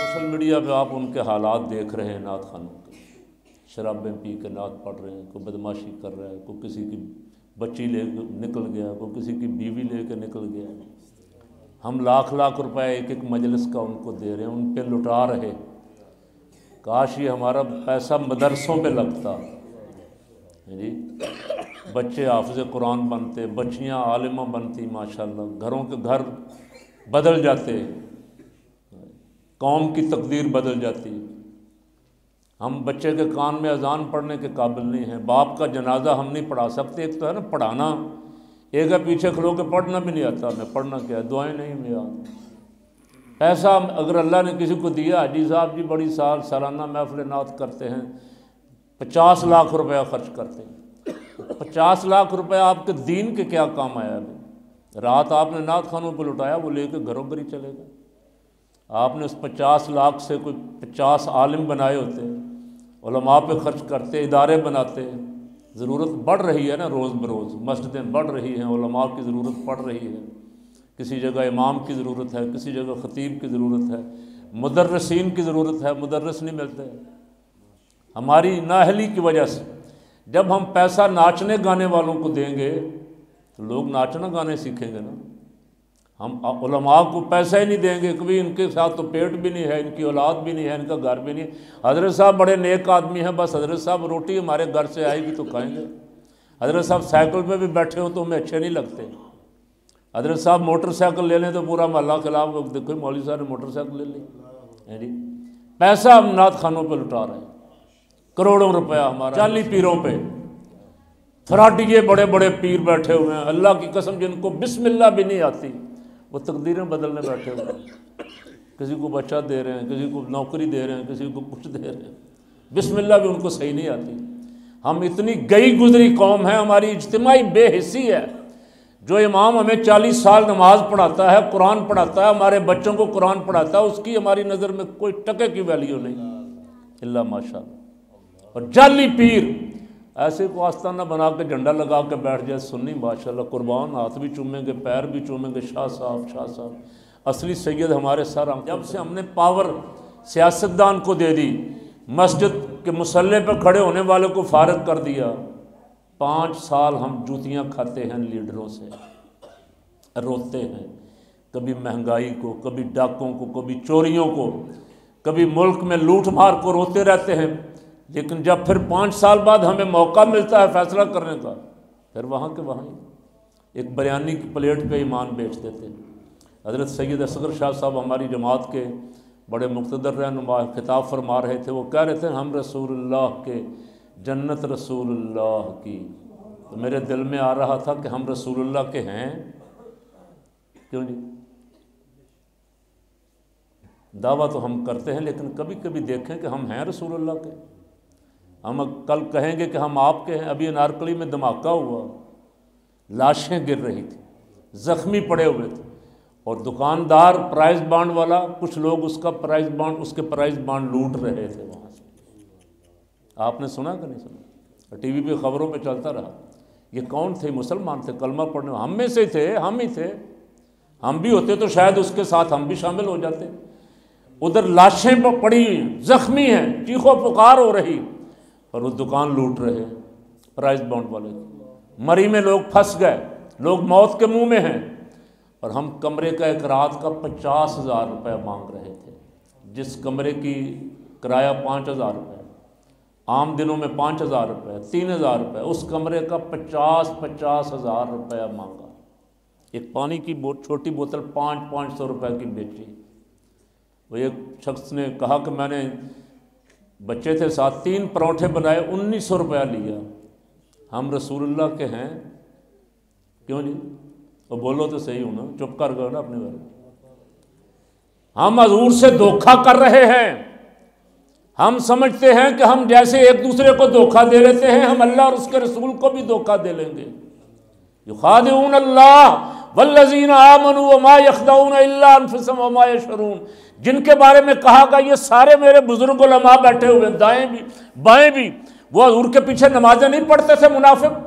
Social media پہ آپ ان کے حالات دیکھ رہے ہیں نعت خوانوں کے، شرابیں پی کے نعت پڑھ رہے ہیں، کوئی بدماشی کر رہا ہے، کوئی کسی کی بچی لے کے نکل گیا، کوئی کسی کی بیوی لے کے نکل گیا۔ ہم لاکھ لاکھ روپے ایک ایک مجلس کا ان کو دے رہے ہیں، ان پہ لٹا رہے۔ کاش یہ ہمارا پیسہ مدرسوں پہ لگتا جی، بچے حافظ قرآن بنتے، بچیاں عالمہ بنتی، ماشاءاللہ گھروں کے گھر بدل جاتے، قوم کی تقدیر بدل جاتی۔ ہم بچے کے کان میں اذان پڑھنے کے قابل نہیں ہیں، باپ کا جنازہ ہم نہیں پڑھا سکتے۔ ایک تو ہے نا پڑھانا، ایک ہے پیچھے کھلو کے پڑھنا بھی نہیں آتا، ہمیں پڑھنا کیا ہے، دعائیں نہیں میں یاد۔ پیسہ اگر اللہ نے کسی کو دیا، حاجی صاحب جی بڑی سالانہ محفل نعت کرتے ہیں، 50 لاکھ روپیہ خرچ کرتے ہیں۔ 50 لاکھ روپے آپ کے دین کے کیا کام آیا ابھی؟ رات آپ نے نعت خانوں پہ لٹایا، وہ لے کے گھروں گھر ہی چلے گئے۔ آپ نے اس 50 لاکھ سے کوئی 50 عالم بنائے ہوتے، علماء پہ خرچ کرتے، ادارے بناتے۔ ضرورت بڑھ رہی ہے نا روز بروز، مسجدیں بڑھ رہی ہیں، علماء کی ضرورت پڑ رہی ہے، کسی جگہ امام کی ضرورت ہے، کسی جگہ خطیب کی ضرورت ہے، مدرسین کی ضرورت ہے، مدرس نہیں ملتے ہماری نااہلی کی وجہ سے۔ جب ہم پیسہ ناچنے گانے والوں کو دیں گے تو لوگ ناچنا گانے سیکھیں گے نا۔ ہم علماء کو پیسہ ہی نہیں دیں گے، کبھی ان کے ساتھ تو پیٹ بھی نہیں ہے، ان کی اولاد بھی نہیں ہے، ان کا گھر بھی نہیں ہے۔ حضرت صاحب بڑے نیک آدمی ہیں، بس حضرت صاحب روٹی ہمارے گھر سے آئے گی تو کھائیں گے۔ حضرت صاحب سائیکل پہ بھی بیٹھے ہو تو ہمیں اچھے نہیں لگتے۔ حضرت صاحب موٹر سائیکل لے لیں تو پورا محلہ خلاف، دیکھو مولوی صاحب نے موٹر سائیکل لے لی جی۔ پیسہ ہم نعت خانوں پہ لٹا رہے ہیں، کروڑوں روپیہ ہمارا جعلی پیروں پہ۔ فراٹیے بڑے بڑے پیر بیٹھے ہوئے ہیں، اللہ کی قسم جن کو بسم اللہ بھی نہیں آتی، وہ تقدیریں بدلنے بیٹھے ہوئے ہیں۔ کسی کو بچہ دے رہے ہیں، کسی کو نوکری دے رہے ہیں، کسی کو کچھ دے رہے ہیں، بسم اللہ بھی ان کو صحیح نہیں آتی۔ ہم اتنی گئی گزری قوم ہے، ہماری اجتماعی بے حسی ہے۔ جو امام ہمیں 40 سال نماز پڑھاتا ہے، قرآن پڑھاتا ہے، ہمارے بچوں کو قرآن پڑھاتا ہے، اس کی ہماری نظر میں کوئی ٹکے کی ویلیو نہیں، اللہ ماشاءاللہ۔ اور جعلی پیر ایسے کو آستانہ بنا کے جھنڈا لگا کے بیٹھ جائے، سنی ماشاءاللہ قربان، ہاتھ بھی چومیں گے، پیر بھی چومیں گے، شاہ صاحب اصلی سید ہمارے سر۔ جب سے ہم نے پاور سیاستدان کو دے دی، مسجد کے مصلی پہ کھڑے ہونے والے کو فارغ کر دیا، 5 سال ہم جوتیاں کھاتے ہیں لیڈروں سے، روتے ہیں، کبھی مہنگائی کو، کبھی ڈاکوں کو، کبھی چوریوں کو، کبھی ملک میں لوٹ مار کو روتے رہتے ہیں۔ لیکن جب پھر 5 سال بعد ہمیں موقع ملتا ہے فیصلہ کرنے کا، پھر وہاں کے وہاں ایک بریانی کی پلیٹ پہ ایمان بیچ دیتے ہیں۔ حضرت سید اصغر شاہ صاحب ہماری جماعت کے بڑے مقتدر رہنما خطاب فرما رہے تھے، وہ کہہ رہے تھے ہم رسول اللہ کے، جنت رسول اللہ کی۔ تو میرے دل میں آ رہا تھا کہ ہم رسول اللہ کے ہیں کیوں جی؟ دعویٰ تو ہم کرتے ہیں، لیکن کبھی کبھی دیکھیں کہ ہم ہیں رسول اللہ کے۔ ہم کل کہیں گے کہ ہم آپ کے ہیں۔ ابھی انارکلی میں دھماکہ ہوا، لاشیں گر رہی تھیں، زخمی پڑے ہوئے تھے، اور دکاندار پرائز بانڈ والا، کچھ لوگ اس کے پرائز بانڈ لوٹ رہے تھے وہاں سے۔ آپ نے سنا کہ نہیں سنا؟ ٹی وی پہ خبروں پہ چلتا رہا۔ یہ کون تھے؟ مسلمان تھے، کلمہ پڑھنے، ہم میں سے تھے، ہم ہی تھے۔ ہم بھی ہوتے تو شاید اس کے ساتھ ہم بھی شامل ہو جاتے۔ ادھر لاشیں پڑی ہوئی ہیں، زخمی ہیں، چیخو پکار ہو رہی، اور وہ دکان لوٹ رہے پرائز بانڈ والے۔ مری میں لوگ پھنس گئے، لوگ موت کے منہ میں ہیں، اور ہم کمرے کا ایک رات کا 50,000 روپے مانگ رہے تھے، جس کمرے کی کرایہ 5,000 روپے، عام دنوں میں 5,000 روپے، 3,000 روپے، اس کمرے کا 50,000 روپیہ مانگا۔ ایک پانی کی چھوٹی بوتل 500 روپے کی بیچی۔ وہ ایک شخص نے کہا کہ میں نے، بچے تھے ساتھ، 3 پروٹھے بنائے، 1,900 روپیہ لیا۔ ہم رسول اللہ کے ہیں کیوں جی؟ وہ بولو تو صحیح ہو نا، چپ کر گئے نا اپنے بارے میں۔ ہم حضور سے دھوکہ کر رہے ہیں۔ ہم سمجھتے ہیں کہ ہم جیسے ایک دوسرے کو دھوکہ دے لیتے ہیں، ہم اللہ اور اس کے رسول کو بھی دھوکہ دے لیں گے۔ یخادعون اللہ والذین آمنوا وما یخدعون الا انفسهم وما یشعرون، جن کے بارے میں کہا گا یہ سارے میرے بزرگ علماء بیٹھے ہوئے، دائیں بھی بائیں بھی، وہ حضور کے پیچھے نمازیں نہیں پڑھتے تھے منافق،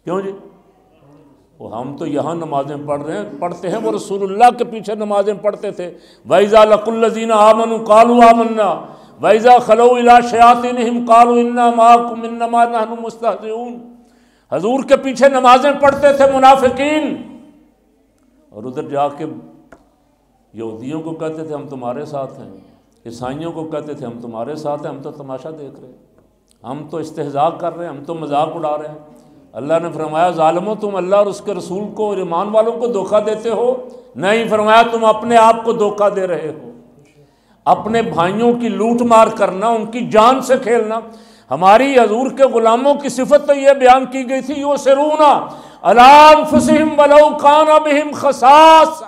کیوں جی؟ وہ ہم تو یہاں نمازیں پڑھتے ہیں، وہ رسول اللہ کے پیچھے نمازیں پڑھتے تھے۔ وَإِذَا لَقُوا الَّذِينَ آمَنُوا قَالُوا آمَنَّا وَإِذَا خَلَوْا إِلَىٰ شَيَاطِينِهِمْ قَالُوا إِنَّا مَعَكُمْ إِنَّمَا نَحْنُ مُسْتَهْزِئُونَ۔ حضور کے پیچھے نمازیں پڑھتے تھے منافقین، اور ادھر جا کے یہودیوں کو کہتے تھے ہم تمہارے ساتھ ہیں، عیسائیوں کو کہتے تھے ہم تمہارے ساتھ ہیں، ہم تو تماشا دیکھ رہے ہیں، ہم تو استہزاء کر رہے ہیں، ہم تو مذاق اڑا رہے ہیں۔ اللہ نے فرمایا ظالمو تم اللہ اور اس کے رسول کو اور ایمان والوں کو دھوکہ دیتے ہو؟ نہیں، فرمایا تم اپنے آپ کو دھوکہ دے رہے ہو۔ اپنے بھائیوں کی لوٹ مار کرنا، ان کی جان سے کھیلنا۔ ہماری حضور کے غلاموں کی صفت تو یہ بیان کی گئی تھی، یُؤْثِرُونَ عَلَىٰ أَنفُسِهِمْ وَلَوْ كَانَ بِهِمْ خَصَاصَةٌ،